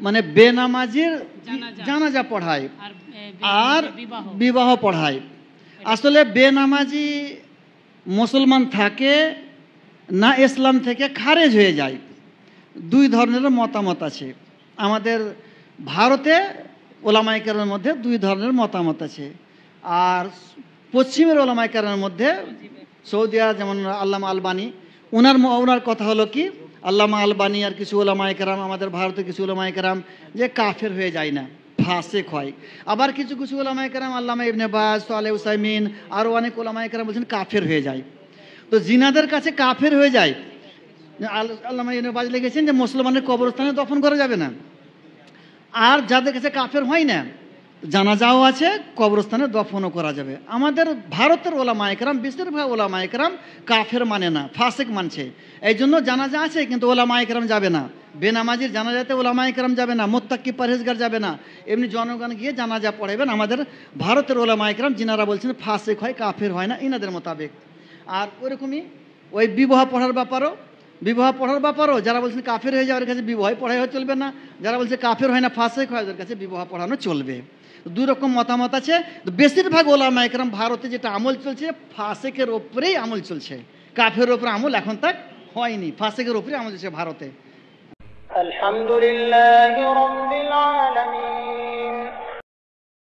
মানে বেনামাজির জানাজা পড়ায় আর বিবাহ পড়ায়। আসলে বেনামাজি মুসলমান থাকে না ইসলাম থেকে খারেজ হয়ে যায়, দুই ধরনের মতামত আছে। আমাদের ভারতে ওলামায়ে কেরামের মধ্যে দুই ধরনের মতামত আছে, আর পশ্চিমের ওলামায়ে কেরামের মধ্যে সৌদিয়া যেমন আল্লামা আলবানী, ওনার কথা হলো কি, আল্লামা আলবানী আর কিছু ওলামায়ে কেরাম, আমাদের ভারতের কিছু ওলামায়ে কেরাম যে কাফের হয়ে যায় না, ফাসেক হয়। আবার কিছু কিছু ওলামায়ে কেরাম, আল্লামা ইবনে বাজ, সালেহ উসাইমিন, আরও অনেক ওলামায়ে কেরাম বলছেন কাফের হয়ে যায়। তো জিনাদের কাছে কাফের হয়ে যায়। আল্লামা ইবনে বাজ লিখেছেন যে মুসলমানের কবরস্থানে দফন করা যাবে না। আর যাদের কাছে কাফের হয় না, জানাজাও আছে, কবরস্থানে দফনও করা যাবে। আমাদের ভারতের ওলামায়ে কেরাম, বেশিরভাগ ওলামায়ে কেরাম কাফের মানে না, ফাসেক মানছে। এই জন্য জানাজা আছে কিন্তু ওলামায়ে কেরাম যাবে না। বেনামাজির জানাজাতে ওলামায়ে কেরাম যাবে না, মুত্তাকি পরহেজগার যাবে না, এমনি জনগণ গিয়ে জানাজা পড়াবেন আমাদের ভারতের ওলামায়ে কেরাম, যিনারা বলছেন ফাসেক হয়, কাফের হয় না ইনাদের মোতাবেক। আর ওরকমই ওই বিবাহ পড়ার ব্যাপারও যারা বলছেন কাফের হয়ে যায় ওর কাছে বিবাহ পড়াই চলবে না, যারা বলছে কাফের হয় না ফাসেক হয় ওদের কাছে বিবাহ পড়ানো চলবে। দুই রকম মতামত আছে। বেশিরভাগ ওলামায়ে কেরাম ভারতে যেটা আমল চলছে ফাসেকের ওপরেই আমল চলছে, কাফের ওপরে আমল এখন তাক হয়নি, ফাসেকের ওপরে আমল চলছে ভারতে। আলহামদুলিল্লাহি রাব্বিল আলামিন।